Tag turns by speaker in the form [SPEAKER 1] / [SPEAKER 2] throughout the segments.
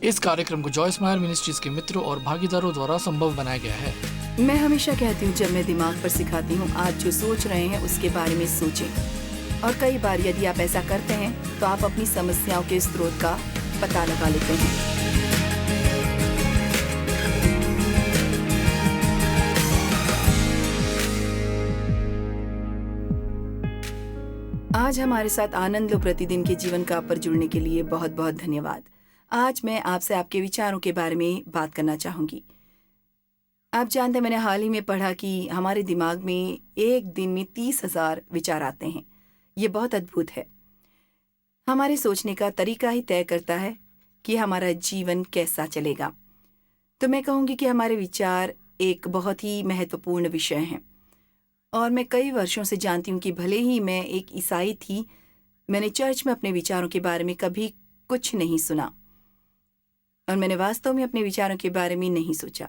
[SPEAKER 1] इस कार्यक्रम को जॉय स्माइल मिनिस्ट्रीज के मित्रों और भागीदारों द्वारा संभव बनाया गया है।
[SPEAKER 2] मैं हमेशा कहती हूँ, जब मैं दिमाग पर सिखाती हूँ, आज जो सोच रहे हैं उसके बारे में सोचें। और कई बार यदि आप ऐसा करते हैं तो आप अपनी समस्याओं के स्रोत का पता लगा लेते हैं। आज हमारे साथ आनंद लो प्रतिदिन के जीवन का पर जुड़ने के लिए बहुत बहुत धन्यवाद। आज मैं आपसे आपके विचारों के बारे में बात करना चाहूंगी। आप जानते हैं, मैंने हाल ही में पढ़ा कि हमारे दिमाग में एक दिन में 30,000 विचार आते हैं। ये बहुत अद्भुत है। हमारे सोचने का तरीका ही तय करता है कि हमारा जीवन कैसा चलेगा। तो मैं कहूँगी कि हमारे विचार एक बहुत ही महत्वपूर्ण विषय हैं। और मैं कई वर्षों से जानती हूँ कि भले ही मैं एक ईसाई थी, मैंने चर्च में अपने विचारों के बारे में कभी कुछ नहीं सुना और मैंने वास्तव में अपने विचारों के बारे में नहीं सोचा।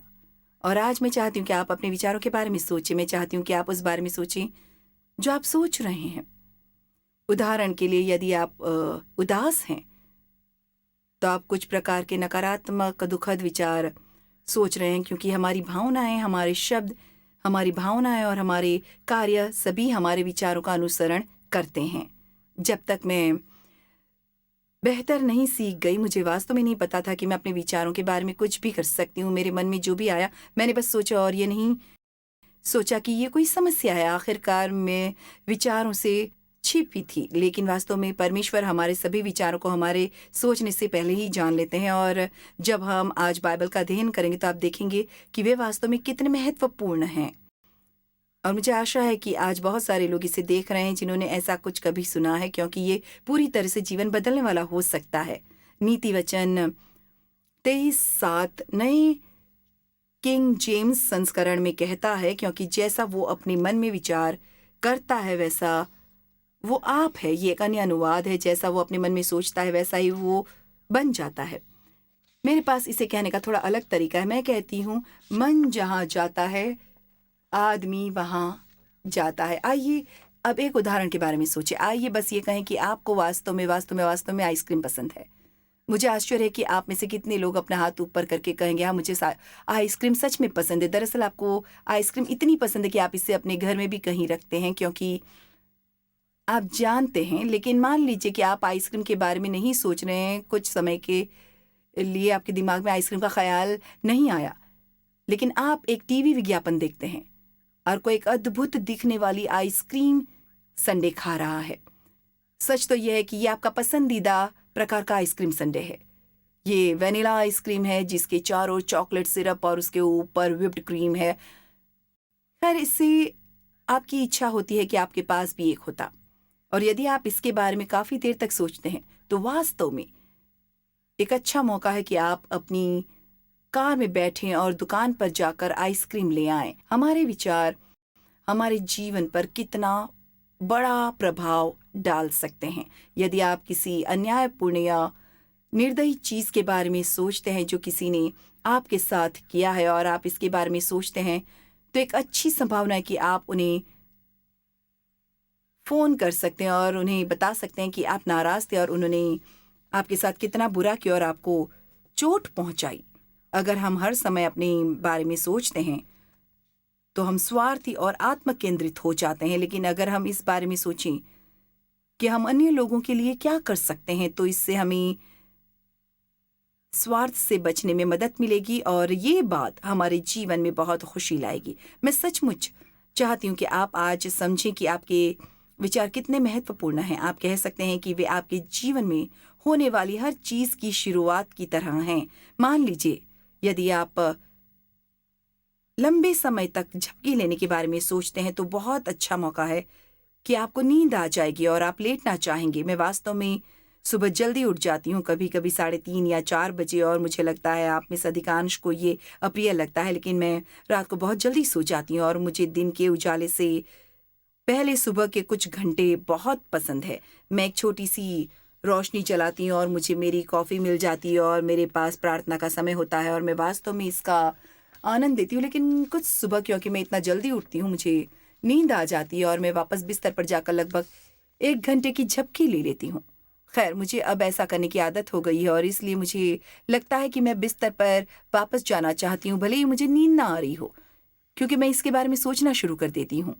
[SPEAKER 2] और आज मैं चाहती हूँ कि आप अपने विचारों के बारे में सोचें। मैं चाहती हूँ कि आप उस बारे में सोचें जो आप सोच रहे हैं। उदाहरण के लिए, यदि आप उदास हैं तो आप कुछ प्रकार के नकारात्मक दुखद विचार सोच रहे हैं, क्योंकि हमारी भावनाएं, हमारे शब्द, हमारी भावनाएं और हमारे कार्य सभी हमारे विचारों का अनुसरण करते हैं। जब तक मैं बेहतर नहीं सीख गई, मुझे वास्तव में नहीं पता था कि मैं अपने विचारों के बारे में कुछ भी कर सकती हूँ। मेरे मन में जो भी आया मैंने बस सोचा, और ये नहीं सोचा कि ये कोई समस्या है। आखिरकार मैं विचारों से छिपी थी, लेकिन वास्तव में परमेश्वर हमारे सभी विचारों को हमारे सोचने से पहले ही जान लेते हैं। और जब हम आज बाइबल का अध्ययन करेंगे तो आप देखेंगे कि वे वास्तव में कितने महत्वपूर्ण हैं। और मुझे आशा है कि आज बहुत सारे लोग इसे देख रहे हैं जिन्होंने ऐसा कुछ कभी सुना है, क्योंकि ये पूरी तरह से जीवन बदलने वाला हो सकता है। नीति वचन 23:7 नए किंग जेम्स संस्करण में कहता है, क्योंकि जैसा वो अपने मन में विचार करता है वैसा वो आप है। ये एक अन्य अनुवाद है, जैसा वो अपने मन में सोचता है वैसा ही वो बन जाता है। मेरे पास इसे कहने का थोड़ा अलग तरीका है। मैं कहती हूँ, मन जहाँ जाता है आदमी वहाँ जाता है। आइए अब एक उदाहरण के बारे में सोचिए। आइए बस ये कहें कि आपको वास्तव में आइसक्रीम पसंद है। मुझे आश्चर्य है कि आप में से कितने लोग अपना हाथ ऊपर करके कहेंगे, हाँ मुझे आइसक्रीम सच में पसंद है। दरअसल आपको आइसक्रीम इतनी पसंद है कि आप इसे अपने घर में भी कहीं रखते हैं, क्योंकि आप जानते हैं। लेकिन मान लीजिए कि आप आइसक्रीम के बारे में नहीं सोच रहे हैं, कुछ समय के लिए आपके दिमाग में आइसक्रीम का ख्याल नहीं आया, लेकिन आप एक टीवी विज्ञापन देखते हैं और कोई एक अद्भुत दिखने वाली आइसक्रीम संडे खा रहा है। सच तो यह है कि यह आपका पसंदीदा प्रकार का आइसक्रीम संडे है। ये वेनिला आइसक्रीम है जिसके चारों चॉकलेट सिरप और उसके ऊपर व्हिप्ड क्रीम है। खैर, इससे आपकी इच्छा होती है कि आपके पास भी एक होता। और यदि आप इसके बारे में काफी देर तक सोचते हैं तो वास्तव में एक अच्छा मौका है कि आप अपनी कार में बैठें और दुकान पर जाकर आइसक्रीम ले आएं। हमारे विचार हमारे जीवन पर कितना बड़ा प्रभाव डाल सकते हैं। यदि आप किसी अन्यायपूर्ण या निर्दयी चीज के बारे में सोचते हैं जो किसी ने आपके साथ किया है, और आप इसके बारे में सोचते हैं, तो एक अच्छी संभावना है कि आप उन्हें फोन कर सकते हैं और उन्हें बता सकते हैं कि आप नाराज थे और उन्होंने आपके साथ कितना बुरा किया और आपको चोट पहुंचाई। अगर हम हर समय अपने बारे में सोचते हैं तो हम स्वार्थी और आत्म केंद्रित हो जाते हैं। लेकिन अगर हम इस बारे में सोचें कि हम अन्य लोगों के लिए क्या कर सकते हैं, तो इससे हमें स्वार्थ से बचने में मदद मिलेगी और ये बात हमारे जीवन में बहुत खुशी लाएगी। मैं सचमुच चाहती हूँ कि आप आज समझें कि आपके विचार कितने महत्वपूर्ण हैं। आप कह सकते हैं कि वे आपके जीवन में होने वाली हर चीज की शुरुआत की तरह हैं। मान लीजिए, यदि आप लंबे समय तक झपकी लेने के बारे में सोचते हैं तो बहुत अच्छा मौका है कि आपको नींद आ जाएगी और आप लेटना चाहेंगे। मैं वास्तव में सुबह जल्दी उठ जाती हूँ, कभी कभी 3:30 या 4 बजे, और मुझे लगता है आप में से अधिकांश को ये अप्रिय लगता है, लेकिन मैं रात को बहुत जल्दी सो जाती हूँ और मुझे दिन के उजाले से पहले सुबह के कुछ घंटे बहुत पसंद है। मैं एक छोटी सी रोशनी जलाती हूँ और मुझे मेरी कॉफ़ी मिल जाती है और मेरे पास प्रार्थना का समय होता है और मैं वास्तव में इसका आनंद देती हूँ। लेकिन कुछ सुबह क्योंकि मैं इतना जल्दी उठती हूँ, मुझे नींद आ जाती है और मैं वापस बिस्तर पर जाकर लगभग 1 घंटे की झपकी ले लेती हूँ। खैर, मुझे अब ऐसा करने की आदत हो गई है और इसलिए मुझे लगता है कि मैं बिस्तर पर वापस जाना चाहती हूँ, भले ही मुझे नींद ना आ रही हो, क्योंकि मैं इसके बारे में सोचना शुरू कर देती हूँ।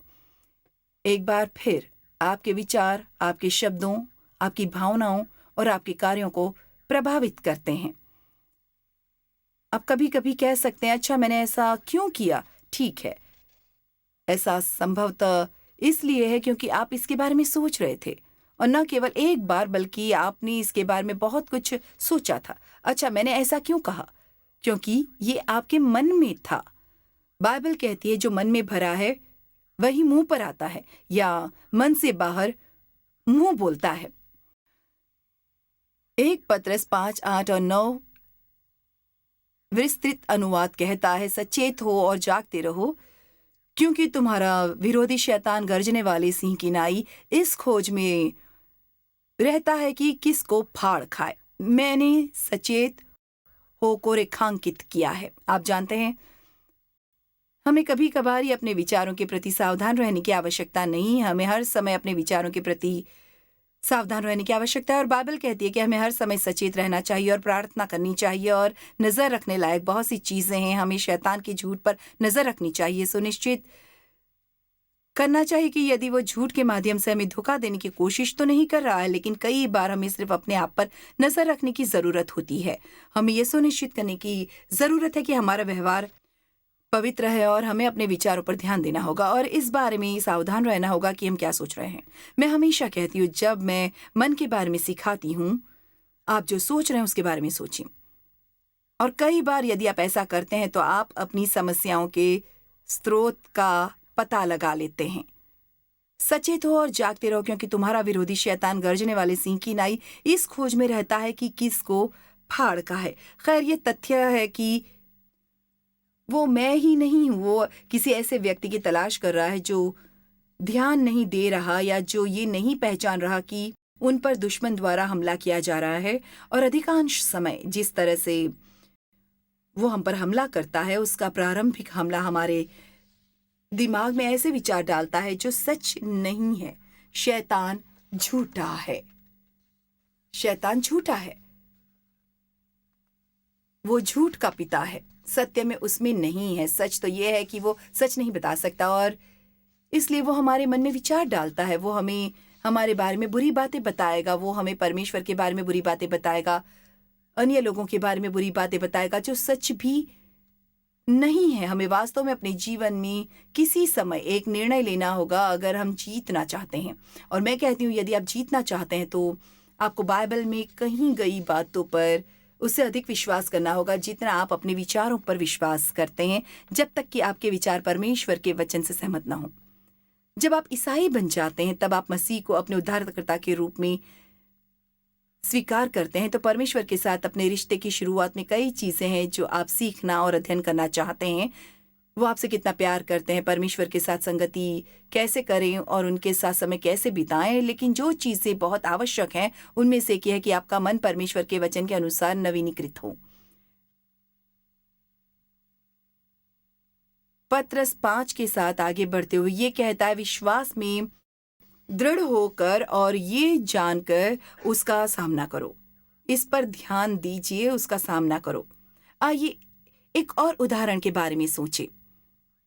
[SPEAKER 2] एक बार फिर आपके विचार, आपके शब्दों, आपकी भावनाओं और आपके कार्यों को प्रभावित करते हैं। आप कभी-कभी कह सकते हैं, अच्छा मैंने ऐसा क्यों किया? ठीक है, ऐसा संभवतः इसलिए है क्योंकि आप इसके बारे में सोच रहे थे और न केवल एक बार बल्कि आपने इसके बारे में बहुत कुछ सोचा था। अच्छा, मैंने ऐसा क्यों कहा? क्योंकि ये आपके मन में था। बाइबल कहती है जो मन में भरा है वही मुंह पर आता है, या मन से बाहर मुंह बोलता है। 1 पतरस 5, 8 और 9 विस्तृत अनुवाद कहता है, सचेत हो और जागते रहो, क्योंकि तुम्हारा विरोधी शैतान गर्जने वाले सिंह की नाई इस खोज में रहता है कि किसको फाड़ खाए। मैंने सचेत हो को रेखांकित किया है। आप जानते हैं, हमें कभी कभार ही अपने विचारों के प्रति सावधान रहने की आवश्यकता नहीं, हमें हर समय अपने विचारों के प्रति सावधान रहने की आवश्यकता है। और बाइबल कहती है कि हमें हर समय सचेत रहना चाहिए और प्रार्थना करनी चाहिए और नजर रखने लायक बहुत सी चीजें हैं। हमें शैतान के झूठ पर नजर रखनी चाहिए, सुनिश्चित करना चाहिए कि यदि वो झूठ के माध्यम से हमें धोखा देने की कोशिश तो नहीं कर रहा है, लेकिन कई बार हमें सिर्फ अपने आप पर नजर रखने की जरूरत होती है। हमें ये सुनिश्चित करने की जरूरत है कि हमारा व्यवहार पवित्र है और हमें अपने विचारों पर ध्यान देना होगा और इस बारे में सावधान रहना होगा कि हम क्या सोच रहे हैं। मैं हमेशा कहती हूँ, जब मैं मन के बारे में सिखाती हूँ, आप जो सोच रहे हैं उसके बारे में सोचें। और कई बार यदि आप ऐसा करते हैं तो आप अपनी समस्याओं के स्रोत का पता लगा लेते हैं। सचेत हो और जागते रहो, क्योंकि तुम्हारा विरोधी शैतान गर्जने वाले सिंह की नाई इस खोज में रहता है कि किसको फाड़ का है। खैर, ये तथ्य है कि वो मैं ही नहीं हूँ, वो किसी ऐसे व्यक्ति की तलाश कर रहा है जो ध्यान नहीं दे रहा या जो ये नहीं पहचान रहा कि उन पर दुश्मन द्वारा हमला किया जा रहा है। और अधिकांश समय जिस तरह से वो हम पर हमला करता है, उसका प्रारंभिक हमला हमारे दिमाग में ऐसे विचार डालता है जो सच नहीं है। शैतान झूठा है, शैतान झूठा है, वो झूठ का पिता है। सत्य में उसमें नहीं है। सच तो ये है कि वो सच नहीं बता सकता और इसलिए वो हमारे मन में विचार डालता है। वो हमें हमारे बारे में बुरी बातें बताएगा, वो हमें परमेश्वर के बारे में बुरी बातें बताएगा, अन्य लोगों के बारे में बुरी बातें बताएगा जो सच भी नहीं है। हमें वास्तव में अपने जीवन में किसी समय एक निर्णय लेना होगा अगर हम जीतना चाहते हैं। और मैं कहती हूँ, यदि आप जीतना चाहते हैं तो आपको बाइबल में कहीं गई बातों पर उससे अधिक विश्वास करना होगा जितना आप अपने विचारों पर विश्वास करते हैं, जब तक कि आपके विचार परमेश्वर के वचन से सहमत ना हो। जब आप ईसाई बन जाते हैं, तब आप मसीह को अपने उद्धारकर्ता के रूप में स्वीकार करते हैं, तो परमेश्वर के साथ अपने रिश्ते की शुरुआत में कई चीजें हैं जो आप सीखना और अध्ययन करना चाहते हैं। वो आपसे कितना प्यार करते हैं, परमेश्वर के साथ संगति कैसे करें और उनके साथ समय कैसे बिताएं। लेकिन जो चीजें बहुत आवश्यक हैं उनमें से एक है कि आपका मन परमेश्वर के वचन के अनुसार नवीनीकृत हो। पत्रस 5 के साथ आगे बढ़ते हुए ये कहता है, विश्वास में दृढ़ होकर और ये जानकर उसका सामना करो। इस पर ध्यान दीजिए, उसका सामना करो। आइए एक और उदाहरण के बारे में सोचें।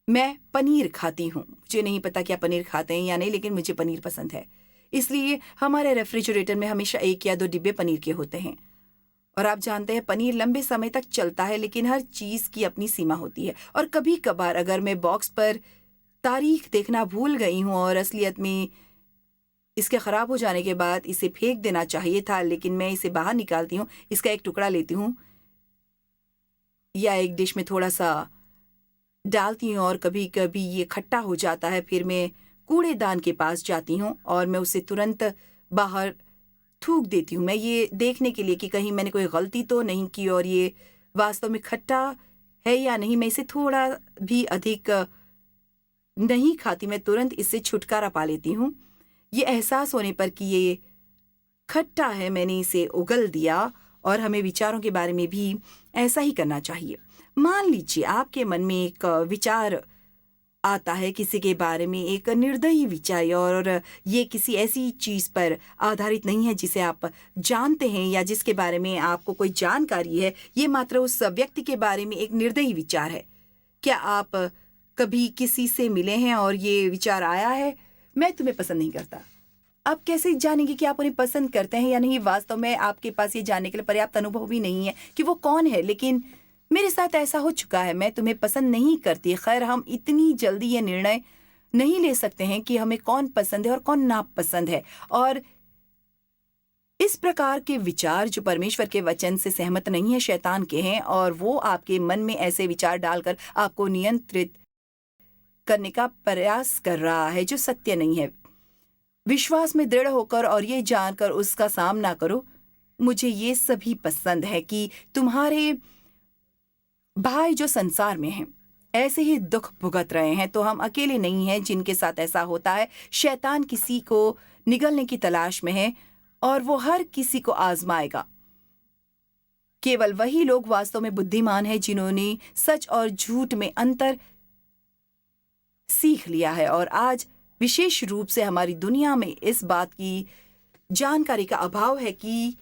[SPEAKER 2] मैं पनीर खाती हूँ। मुझे नहीं पता क्या पनीर खाते हैं या नहीं, लेकिन मुझे पनीर पसंद है। इसलिए हमारे रेफ्रिजरेटर में हमेशा 1 या 2 डिब्बे पनीर के होते हैं। और आप जानते हैं, पनीर लंबे समय तक चलता है, लेकिन हर चीज की अपनी सीमा होती है। और कभी कभार अगर मैं बॉक्स पर तारीख देखना भूल गई हूँ और असलियत में इसके खराब हो जाने के बाद इसे फेंक देना चाहिए था, लेकिन मैं इसे बाहर निकालती हूँ, इसका एक टुकड़ा लेती हूँ या एक डिश में थोड़ा सा डालती हूँ और कभी कभी ये खट्टा हो जाता है। फिर मैं कूड़ेदान के पास जाती हूँ और मैं उसे तुरंत बाहर थूक देती हूँ, मैं ये देखने के लिए कि कहीं मैंने कोई गलती तो नहीं की और ये वास्तव में खट्टा है या नहीं। मैं इसे थोड़ा भी अधिक नहीं खाती, मैं तुरंत इससे छुटकारा पा लेती हूँ। ये एहसास होने पर कि ये खट्टा है, मैंने इसे उगल दिया। और हमें विचारों के बारे में भी ऐसा ही करना चाहिए। मान लीजिए आपके मन में एक विचार आता है किसी के बारे में एक निर्दयी विचार, और ये किसी ऐसी चीज पर आधारित नहीं है जिसे आप जानते हैं या जिसके बारे में आपको कोई जानकारी है। ये मात्र उस व्यक्ति के बारे में एक निर्दयी विचार है। क्या आप कभी किसी से मिले हैं और ये विचार आया है, मैं तुम्हें पसंद नहीं करता? आप कैसे जानेंगे कि आप उन्हें पसंद करते हैं या नहीं? वास्तव में आपके पास ये जानने के लिए पर्याप्त अनुभव भी नहीं है कि वो कौन है। लेकिन मेरे साथ ऐसा हो चुका है, मैं तुम्हें पसंद नहीं करती। खैर, हम इतनी जल्दी ये निर्णय नहीं ले सकते हैं कि हमें कौन पसंद है और कौन नापसंद है। और इस प्रकार के विचार जो परमेश्वर के वचन से सहमत नहीं है, शैतान के हैं, और वो आपके मन में ऐसे विचार डालकर आपको नियंत्रित करने का प्रयास कर रहा है जो सत्य नहीं है। विश्वास में दृढ़ होकर और ये जानकर उसका सामना करो, मुझे ये सभी पसंद है कि तुम्हारे भाई जो संसार में हैं ऐसे ही दुख भुगत रहे हैं, तो हम अकेले नहीं हैं जिनके साथ ऐसा होता है। शैतान किसी को निगलने की तलाश में है और वो हर किसी को आजमाएगा। केवल वही लोग वास्तव में बुद्धिमान हैं जिन्होंने सच और झूठ में अंतर सीख लिया है। और आज विशेष रूप से हमारी दुनिया में इस बात की जानकारी का अभाव है कि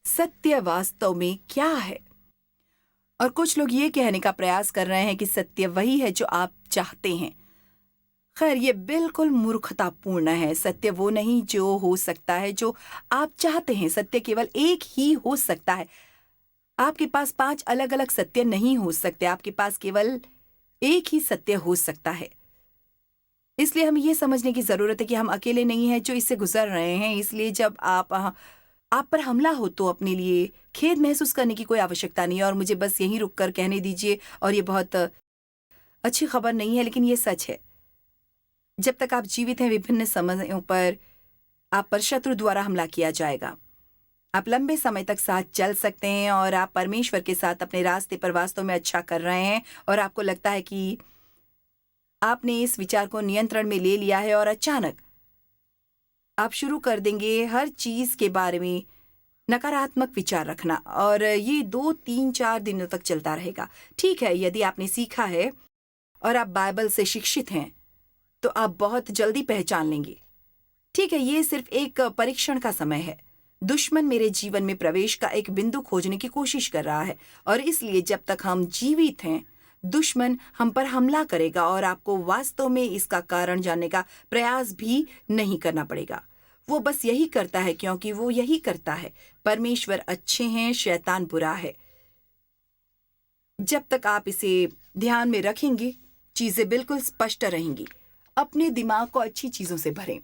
[SPEAKER 2] सत्य वास्तव में क्या है। और कुछ लोग ये कहने का प्रयास कर रहे हैं कि सत्य वही है जो आप चाहते हैं। खैर, ये बिल्कुल मूर्खतापूर्ण है। सत्य वो नहीं जो हो सकता है जो आप चाहते हैं। सत्य केवल एक ही हो सकता है। आपके पास 5 अलग अलग सत्य नहीं हो सकते। आपके पास केवल एक ही सत्य हो सकता है। इसलिए हमें ये समझने की जरूरत है कि हम अकेले नहीं हैं जो इससे गुजर रहे हैं। इसलिए जब आप पर हमला हो तो अपने लिए खेद महसूस करने की कोई आवश्यकता नहीं है। और मुझे बस यहीं रुककर कहने दीजिए, और ये बहुत अच्छी खबर नहीं है लेकिन ये सच है, जब तक आप जीवित हैं विभिन्न समयों पर आप पर शत्रु द्वारा हमला किया जाएगा। आप लंबे समय तक साथ चल सकते हैं और आप परमेश्वर के साथ अपने रास्ते पर वास्तव में अच्छा कर रहे हैं, और आपको लगता है कि आपने इस विचार को नियंत्रण में ले लिया है, और अचानक आप शुरू कर देंगे हर चीज के बारे में नकारात्मक विचार रखना, और ये 2, 3, 4 दिनों तक चलता रहेगा। ठीक है, यदि आपने सीखा है और आप बाइबल से शिक्षित हैं तो आप बहुत जल्दी पहचान लेंगे। ठीक है, ये सिर्फ एक परीक्षण का समय है। दुश्मन मेरे जीवन में प्रवेश का एक बिंदु खोजने की कोशिश कर रहा है, और इसलिए जब तक हम जीवित हैं दुश्मन हम पर हमला करेगा, और आपको वास्तव में इसका कारण जानने का प्रयास भी नहीं करना पड़ेगा। वो बस यही करता है क्योंकि वो यही करता है। परमेश्वर अच्छे हैं, शैतान बुरा है। जब तक आप इसे ध्यान में रखेंगे चीजें बिल्कुल स्पष्ट रहेंगी। अपने दिमाग को अच्छी चीजों से भरें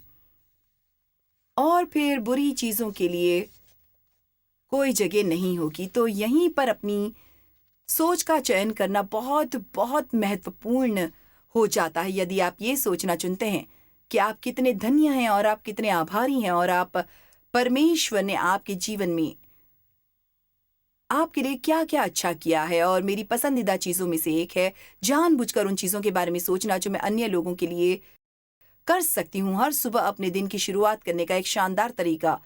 [SPEAKER 2] और फिर बुरी चीजों के लिए कोई जगह नहीं होगी। तो यहीं पर अपनी सोच का चयन करना बहुत बहुत महत्वपूर्ण हो जाता है। यदि आप ये सोचना चुनते हैं कि आप कितने धन्य हैं और आप कितने आभारी हैं, और आप परमेश्वर ने आपके जीवन में आपके लिए क्या क्या अच्छा किया है, और मेरी पसंदीदा चीजों में से एक है जानबूझकर उन चीजों के बारे में सोचना जो मैं अन्य लोगों के लिए कर सकती हूँ। हर सुबह अपने दिन की शुरुआत करने का एक शानदार तरीका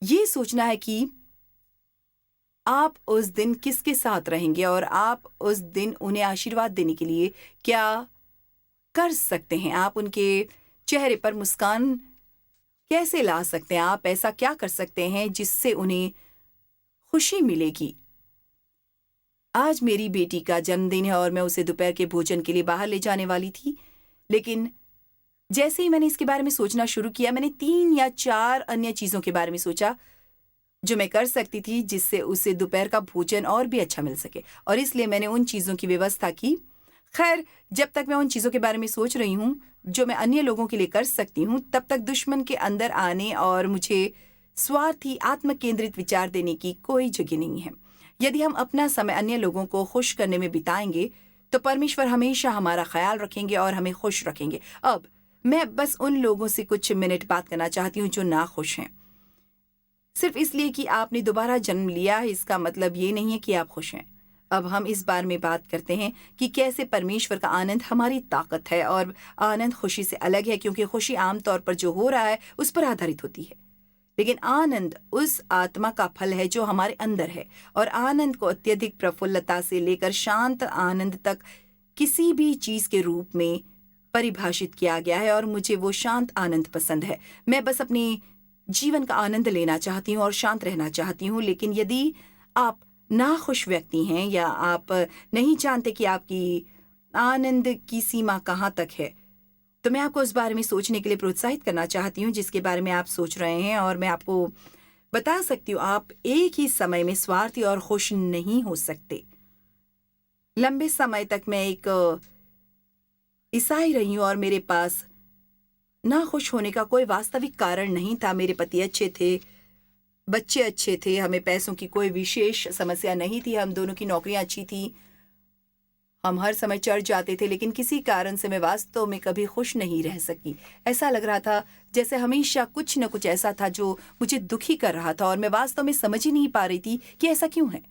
[SPEAKER 2] ये सोचना है कि आप उस दिन किसके साथ रहेंगे, और आप उस दिन उन्हें आशीर्वाद देने के लिए क्या कर सकते हैं। आप उनके चेहरे पर मुस्कान कैसे ला सकते हैं। आप ऐसा क्या कर सकते हैं जिससे उन्हें खुशी मिलेगी। आज मेरी बेटी का जन्मदिन है और मैं उसे दोपहर के भोजन के लिए बाहर ले जाने वाली थी, लेकिन जैसे ही मैंने इसके बारे में सोचना शुरू किया, मैंने 3 या 4 अन्य चीजों के बारे में सोचा जो मैं कर सकती थी जिससे उसे दोपहर का भोजन और भी अच्छा मिल सके, और इसलिए मैंने उन चीजों की व्यवस्था की। खैर, जब तक मैं उन चीजों के बारे में सोच रही हूँ जो मैं अन्य लोगों के लिए कर सकती हूँ, तब तक दुश्मन के अंदर आने और मुझे स्वार्थी आत्म केंद्रित विचार देने की कोई जगह नहीं है। यदि हम अपना समय अन्य लोगों को खुश करने में बिताएंगे तो परमेश्वर हमेशा हमारा ख्याल रखेंगे और हमें खुश रखेंगे। अब मैं बस उन लोगों से कुछ मिनट बात करना चाहती हूँ जो ना खुश हैं। सिर्फ इसलिए कि आपने दोबारा जन्म लिया है इसका मतलब ये नहीं है कि आप खुश हैं। अब हम इस बारे में बात करते हैं कि कैसे परमेश्वर का आनंद हमारी ताकत है, और आनंद खुशी से अलग है क्योंकि खुशी आमतौर पर जो हो रहा है उस पर आधारित होती है, लेकिन आनंद उस आत्मा का फल है जो हमारे अंदर है। और आनंद को अत्यधिक प्रफुल्लता से लेकर शांत आनंद तक किसी भी चीज के रूप में परिभाषित किया गया है और मुझे वो शांत आनंद पसंद है। मैं बस अपने जीवन का आनंद लेना चाहती हूँ और शांत रहना चाहती हूँ। लेकिन यदि आप नाखुश व्यक्ति हैं या आप नहीं जानते कि आपकी आनंद की सीमा कहाँ तक है, तो मैं आपको उस बारे में सोचने के लिए प्रोत्साहित करना चाहती हूँ जिसके बारे में आप सोच रहे हैं। और मैं आपको बता सकती हूँ, आप एक ही समय में स्वार्थी और खुश नहीं हो सकते। लंबे समय तक मैं एक ईसाई रही हूँ और मेरे पास ना खुश होने का कोई वास्तविक कारण नहीं था। मेरे पति अच्छे थे, बच्चे अच्छे थे, हमें पैसों की कोई विशेष समस्या नहीं थी, हम दोनों की नौकरियां अच्छी थी, हम हर समय चर्च जाते थे। लेकिन किसी कारण से मैं वास्तव में कभी खुश नहीं रह सकी। ऐसा लग रहा था जैसे हमेशा कुछ न कुछ ऐसा था जो मुझे दुखी कर रहा था और मैं वास्तव में समझ ही नहीं पा रही थी कि ऐसा क्यों है।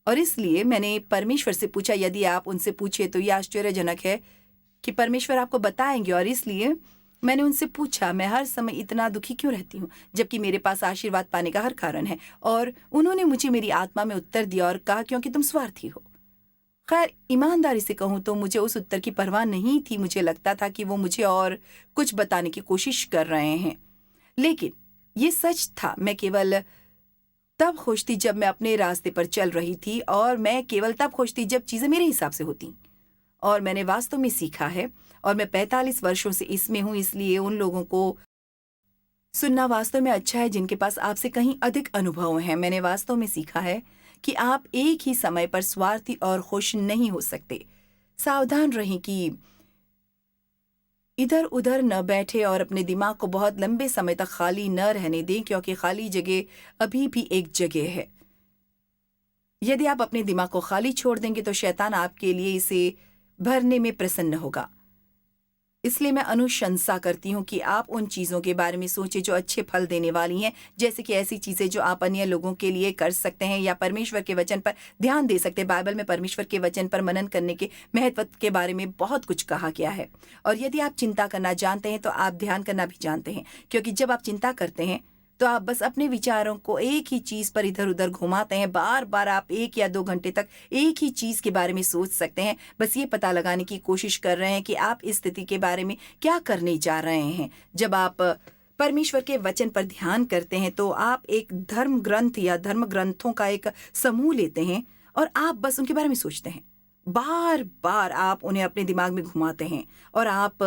[SPEAKER 2] और इसलिए मैंने परमेश्वर से पूछा। यदि आप उनसे पूछे तो यह आश्चर्यजनक है कि परमेश्वर आपको बताएंगे। और इसलिए मैंने उनसे पूछा, मैं हर समय इतना दुखी क्यों रहती हूँ जबकि मेरे पास आशीर्वाद पाने का हर कारण है। और उन्होंने मुझे मेरी आत्मा में उत्तर दिया और कहा, क्योंकि तुम स्वार्थी हो। खैर, ईमानदारी से कहूँ तो मुझे उस उत्तर की परवाह नहीं थी। मुझे लगता था कि वो मुझे और कुछ बताने की कोशिश कर रहे हैं। लेकिन ये सच था, मैं केवल तब खुश थी जब मैं अपने रास्ते पर चल रही थी और मैं केवल तब खुश थी जब चीज़ें मेरे हिसाब से होती। और मैंने वास्तव में सीखा है, और मैं 45 वर्षों से इसमें हूँ, इसलिए उन लोगों को सुनना वास्तव में अच्छा है जिनके पास आपसे कहीं अधिक अनुभव हैं। मैंने वास्तव में सीखा है कि आप एक ही समय पर स्वार्थी और खुश नहीं हो सकते। सावधान रहें कि इधर उधर न बैठे और अपने दिमाग को बहुत लंबे समय तक खाली न रहने दें, क्योंकि खाली जगह अभी भी एक जगह है। यदि आप अपने दिमाग को खाली छोड़ देंगे तो शैतान आपके लिए इसे भरने में प्रसन्न होगा। इसलिए मैं अनुशंसा करती हूँ कि आप उन चीज़ों के बारे में सोचें जो अच्छे फल देने वाली हैं, जैसे कि ऐसी चीज़ें जो आप अन्य लोगों के लिए कर सकते हैं या परमेश्वर के वचन पर ध्यान दे सकते हैं। बाइबल में परमेश्वर के वचन पर मनन करने के महत्व के बारे में बहुत कुछ कहा गया है। और यदि आप चिंता करना जानते हैं तो आप ध्यान करना भी जानते हैं, क्योंकि जब आप चिंता करते हैं तो आप बस अपने विचारों को एक ही चीज़ पर इधर उधर घुमाते हैं। बार बार आप 1 या 2 घंटे तक एक ही चीज़ के बारे में सोच सकते हैं, बस ये पता लगाने की कोशिश कर रहे हैं कि आप इस स्थिति के बारे में क्या करने जा रहे हैं। जब आप परमेश्वर के वचन पर ध्यान करते हैं तो आप एक धर्म ग्रंथ या धर्म ग्रंथों का एक समूह लेते हैं और आप बस उनके बारे में सोचते हैं। बार बार आप उन्हें अपने दिमाग में घुमाते हैं और आप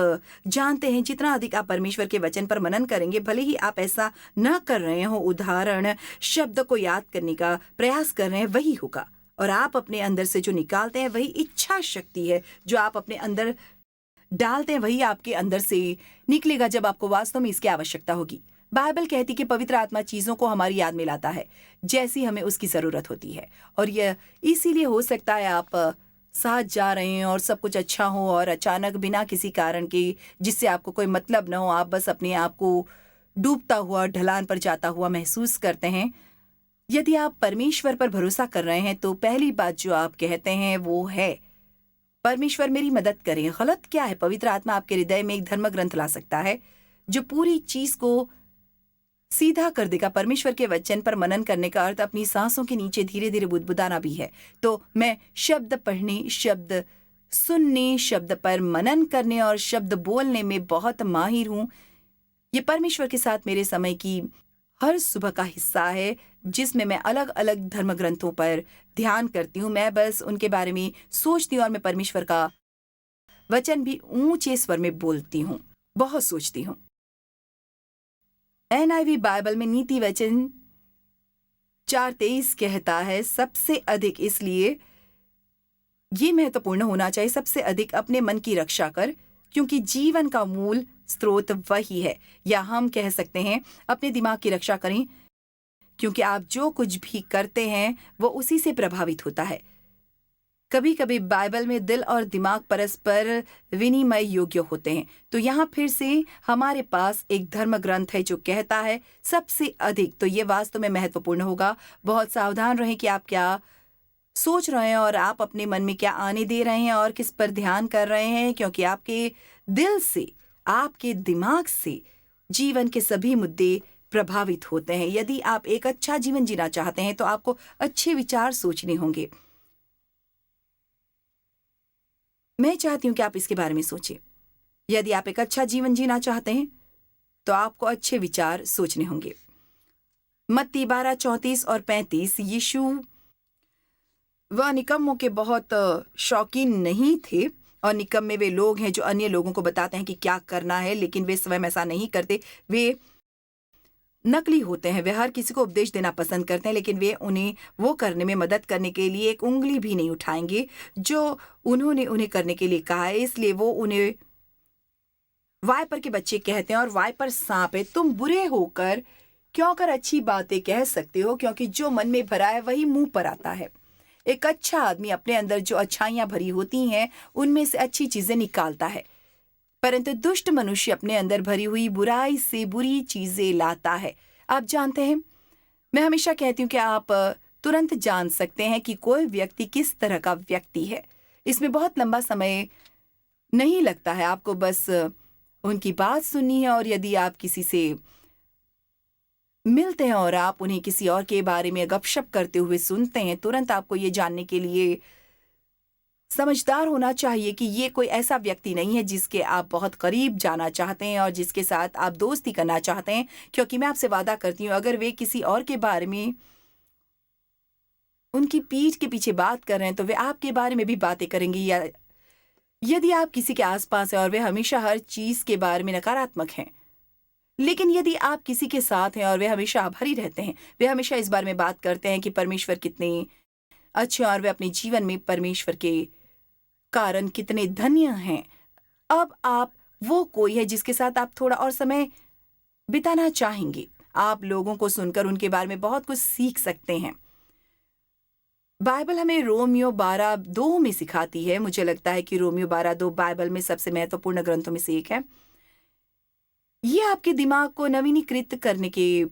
[SPEAKER 2] जानते हैं जितना अधिक आप परमेश्वर के वचन पर मनन करेंगे, भले ही आप ऐसा न कर रहे हो, उदाहरण शब्द को याद करने का प्रयास कर रहे हैं, वही होगा। और आप अपने अंदर से जो निकालते हैं वही इच्छा शक्ति है। जो आप अपने अंदर डालते हैं वही आपके अंदर से निकलेगा जब आपको वास्तव में इसकी आवश्यकता होगी। बाइबल कहती कि पवित्र आत्मा चीज़ों को हमारी याद में लाता है जैसी हमें उसकी ज़रूरत होती है। और यह इसीलिए हो सकता है आप साथ जा रहे हैं और सब कुछ अच्छा हो और अचानक बिना किसी कारण के जिससे आपको कोई मतलब न हो, आप बस अपने आप को डूबता हुआ, ढलान पर जाता हुआ महसूस करते हैं। यदि आप परमेश्वर पर भरोसा कर रहे हैं तो पहली बात जो आप कहते हैं वो है, परमेश्वर मेरी मदद करें। गलत क्या है? पवित्र आत्मा आपके हृदय में एक धर्म ग्रंथ ला सकता है जो पूरी चीज को सीधा कर देगा। परमेश्वर के वचन पर मनन करने का अर्थ अपनी सांसों के नीचे धीरे धीरे बुदबुदाना भी है। तो मैं शब्द पढ़ने, शब्द सुनने, शब्द पर मनन करने और शब्द बोलने में बहुत माहिर हूँ। ये परमेश्वर के साथ मेरे समय की हर सुबह का हिस्सा है जिसमें मैं अलग अलग धर्म ग्रंथों पर ध्यान करती हूँ। मैं बस उनके बारे में सोचती हूँ और मैं परमेश्वर का वचन भी ऊंचे स्वर में बोलती हूँ, बहुत सोचती हूँ। NIV बाइबल में नीति वचन 4:23 कहता है, सबसे अधिक, इसलिए ये महत्वपूर्ण होना चाहिए, सबसे अधिक अपने मन की रक्षा कर, क्योंकि जीवन का मूल स्रोत वही है। या हम कह सकते हैं अपने दिमाग की रक्षा करें, क्योंकि आप जो कुछ भी करते हैं वो उसी से प्रभावित होता है। कभी कभी बाइबल में दिल और दिमाग परस्पर विनिमय योग्य होते हैं। तो यहाँ फिर से हमारे पास एक धर्म ग्रंथ है जो कहता है सबसे अधिक। तो ये वास्तव में महत्वपूर्ण होगा। बहुत सावधान रहें कि आप क्या सोच रहे हैं और आप अपने मन में क्या आने दे रहे हैं और किस पर ध्यान कर रहे हैं, क्योंकि आपके दिल से, आपके दिमाग से जीवन के सभी मुद्दे प्रभावित होते हैं। यदि आप एक अच्छा जीवन जीना चाहते हैं तो आपको अच्छे विचार सोचने होंगे। मैं चाहती हूँ कि आप इसके बारे में सोचें। यदि आप एक अच्छा जीवन जीना चाहते हैं तो आपको अच्छे विचार सोचने होंगे। मत्ती 12:34 और 35। यीशु वह निकम्मों के बहुत शौकीन नहीं थे, और निकम्मे वे लोग हैं जो अन्य लोगों को बताते हैं कि क्या करना है, लेकिन वे स्वयं ऐसा नहीं करते। वे नकली होते हैं। वे हर किसी को उपदेश देना पसंद करते हैं, लेकिन वे उन्हें वो करने में मदद करने के लिए एक उंगली भी नहीं उठाएंगे जो उन्होंने उन्हें करने के लिए कहा है। इसलिए वो उन्हें वाइपर के बच्चे कहते हैं, और वाइपर सांप है। तुम बुरे होकर क्यों कर अच्छी बातें कह सकते हो, क्योंकि जो मन में भरा है वही मुंह पर आता है। एक अच्छा आदमी अपने अंदर जो अच्छाइयां भरी होती हैं उनमें से अच्छी चीजें निकालता है, परंतु दुष्ट मनुष्य अपने अंदर भरी हुई बुराई से बुरी चीजें लाता है। आप जानते हैं, मैं हमेशा कहती हूँ कि आप तुरंत जान सकते हैं कि कोई व्यक्ति किस तरह का व्यक्ति है। इसमें बहुत लंबा समय नहीं लगता है, आपको बस उनकी बात सुननी है। और यदि आप किसी से मिलते हैं और आप उन्हें किसी और के बारे में गपशप करते हुए सुनते हैं, तुरंत आपको ये जानने के लिए समझदार होना चाहिए कि ये कोई ऐसा व्यक्ति नहीं है जिसके आप बहुत करीब जाना चाहते हैं और जिसके साथ आप दोस्ती करना चाहते हैं। क्योंकि मैं आपसे वादा करती हूँ, अगर वे किसी और के बारे में उनकी पीठ के पीछे बात कर रहे हैं तो वे आपके बारे में भी बातें करेंगे। या यदि आप किसी के आसपास हैं और वे हमेशा हर चीज के बारे में नकारात्मक हैं, लेकिन यदि आप किसी के साथ हैं और वे हमेशा आभारी रहते हैं, वे हमेशा इस बारे में बात करते हैं कि परमेश्वर कितने अच्छे और वे अपने जीवन में परमेश्वर के कारण कितने धन्य हैं, अब आप वो कोई है जिसके साथ आप थोड़ा और समय बिताना चाहेंगे। आप लोगों को सुनकर उनके बारे में बहुत कुछ सीख सकते हैं। बाइबल हमें रोमियो 12:2 में सिखाती है। मुझे लगता है कि रोमियो 12:2 बाइबल में सबसे महत्वपूर्ण ग्रंथों में से एक है। ये आपके दिमाग को नवीनीकृत करने के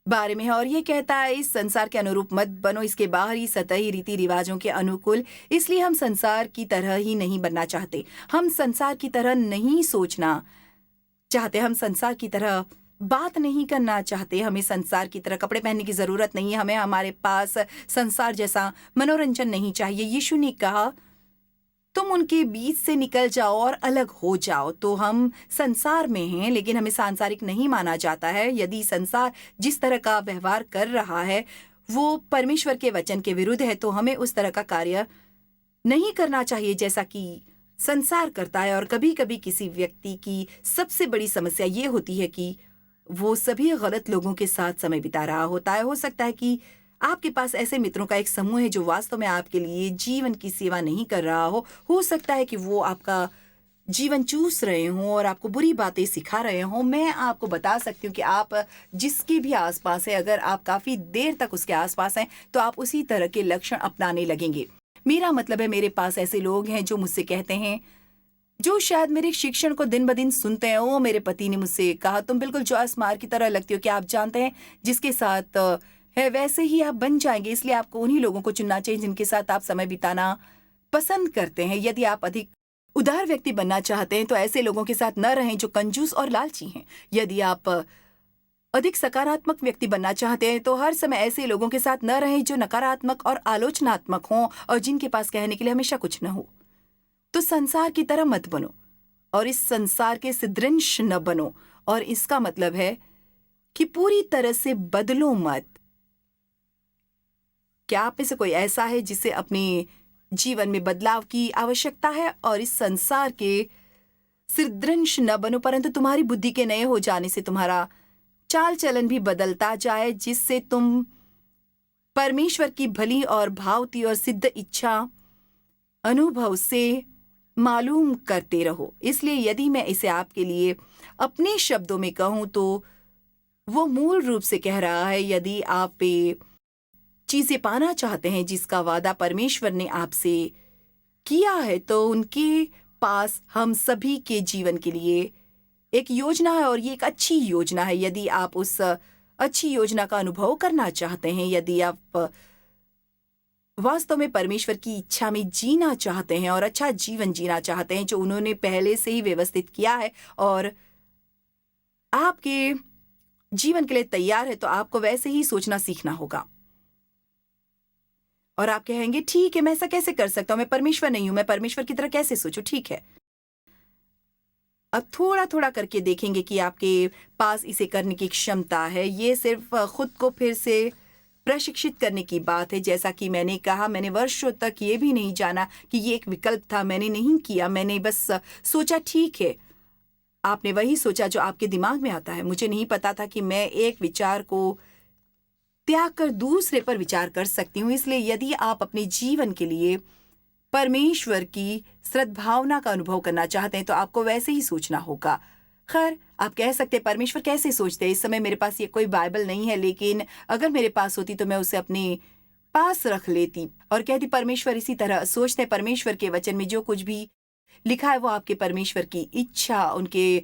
[SPEAKER 2] बारे में है, और ये कहता है इस संसार के अनुरूप मत बनो, इसके बाहरी सतही रीति रिवाजों के अनुकूल। इसलिए हम संसार की तरह ही नहीं बनना चाहते, हम संसार की तरह नहीं सोचना चाहते, हम संसार की तरह बात नहीं करना चाहते, हमें संसार की तरह कपड़े पहनने की जरूरत नहीं है, हमें हमारे पास संसार जैसा मनोरंजन नहीं चाहिए। यीशु ने कहा तुम उनके बीच से निकल जाओ और अलग हो जाओ। तो हम संसार में हैं, लेकिन हमें सांसारिक नहीं माना जाता है। यदि संसार जिस तरह का व्यवहार कर रहा है वो परमेश्वर के वचन के विरुद्ध है, तो हमें उस तरह का कार्य नहीं करना चाहिए जैसा कि संसार करता है। और कभी कभी किसी व्यक्ति की सबसे बड़ी समस्या ये होती है कि वो सभी गलत लोगों के साथ समय बिता रहा होता है। हो सकता है कि आपके पास ऐसे मित्रों का एक समूह है जो वास्तव में आपके लिए जीवन की सेवा नहीं कर रहा हो सकता है कि वो आपका जीवन चूस रहे हों और आपको बुरी बातें सिखा रहे हों। मैं आपको बता सकती हूँ कि आप जिसके भी आसपास है, अगर आप काफी देर तक उसके आसपास हैं तो आप उसी तरह के लक्षण अपनाने लगेंगे। मेरा मतलब है, मेरे पास ऐसे लोग हैं जो मुझसे कहते हैं, जो शायद मेरे शिक्षण को दिन ब दिन सुनते हैं। ओ मेरे पति ने मुझसे कहा तुम बिल्कुल जॉयस मार की तरह लगती हो। कि आप जानते हैं जिसके साथ है वैसे ही आप बन जाएंगे। इसलिए आपको उन्हीं लोगों को चुनना चाहिए जिनके साथ आप समय बिताना पसंद करते हैं। यदि आप अधिक उदार व्यक्ति बनना चाहते हैं तो ऐसे लोगों के साथ न रहें जो कंजूस और लालची हैं। यदि आप अधिक सकारात्मक व्यक्ति बनना चाहते हैं तो हर समय ऐसे लोगों के साथ न रहें जो नकारात्मक और आलोचनात्मक हों और जिनके पास कहने के लिए हमेशा कुछ न हो। तो संसार की तरह मत बनो और इस संसार के सदृश न बनो। और इसका मतलब है कि पूरी तरह से बदलो मत। क्या आप में से कोई ऐसा है जिसे अपने जीवन में बदलाव की आवश्यकता है? और इस संसार के सदृश न बनो, परंतु तुम्हारी बुद्धि के नए हो जाने से तुम्हारा चाल चलन भी बदलता जाए, जिससे तुम परमेश्वर की भली और भावती और सिद्ध इच्छा अनुभव से मालूम करते रहो। इसलिए यदि मैं इसे आपके लिए अपने शब्दों में कहूं तो वो मूल रूप से कह रहा है, यदि आप पे चीजें पाना चाहते हैं जिसका वादा परमेश्वर ने आपसे किया है, तो उनके पास हम सभी के जीवन के लिए एक योजना है, और ये एक अच्छी योजना है। यदि आप उस अच्छी योजना का अनुभव करना चाहते हैं, यदि आप वास्तव में परमेश्वर की इच्छा में जीना चाहते हैं और अच्छा जीवन जीना चाहते हैं जो उन्होंने पहले से ही व्यवस्थित किया है और आपके जीवन के लिए तैयार है, तो आपको वैसे ही सोचना सीखना होगा। और आप कहेंगे ठीक है, मैं ऐसा कैसे कर सकता हूँ, मैं परमेश्वर नहीं हूं, मैं परमेश्वर की तरह कैसे सोचूं। ठीक है, अब थोड़ा थोड़ा करके देखेंगे कि आपके पास इसे करने की क्षमता है। ये सिर्फ खुद को फिर से प्रशिक्षित करने की बात है। जैसा कि मैंने कहा, मैंने वर्षों तक ये भी नहीं जाना कि ये एक विकल्प था। मैंने नहीं किया, मैंने बस सोचा ठीक है। आपने वही सोचा जो आपके दिमाग में आता है। मुझे नहीं पता था कि मैं एक विचार को त्याग कर दूसरे पर विचार कर सकती हूँ। इसलिए यदि आप अपने जीवन के लिए परमेश्वर की सद्भावना का अनुभव करना चाहते हैं तो आपको वैसे ही सोचना होगा। खैर, आप कह सकते हैं परमेश्वर कैसे सोचते हैं। इस समय मेरे पास ये कोई बाइबल नहीं है, लेकिन अगर मेरे पास होती तो मैं उसे अपने पास रख लेती और कहती परमेश्वर इसी तरह सोचते हैं। परमेश्वर के वचन में जो कुछ भी लिखा है वो आपके परमेश्वर की इच्छा, उनके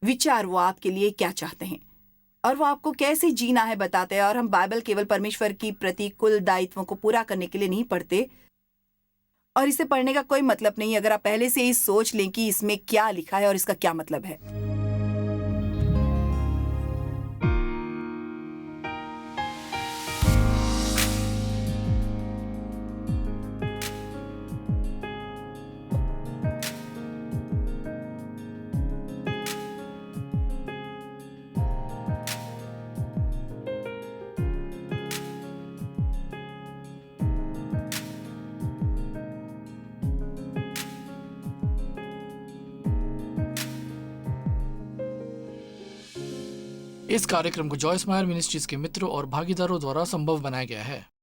[SPEAKER 2] विचार, वो आपके लिए क्या चाहते हैं और वो आपको कैसे जीना है बताते हैं। और हम बाइबल केवल परमेश्वर की प्रतिकूल दायित्वों को पूरा करने के लिए नहीं पढ़ते, और इसे पढ़ने का कोई मतलब नहीं अगर आप पहले से ही सोच लें कि इसमें क्या लिखा है और इसका क्या मतलब है।
[SPEAKER 1] इस कार्यक्रम को जॉयस मायर मिनिस्ट्रीज के मित्रों और भागीदारों द्वारा संभव बनाया गया है।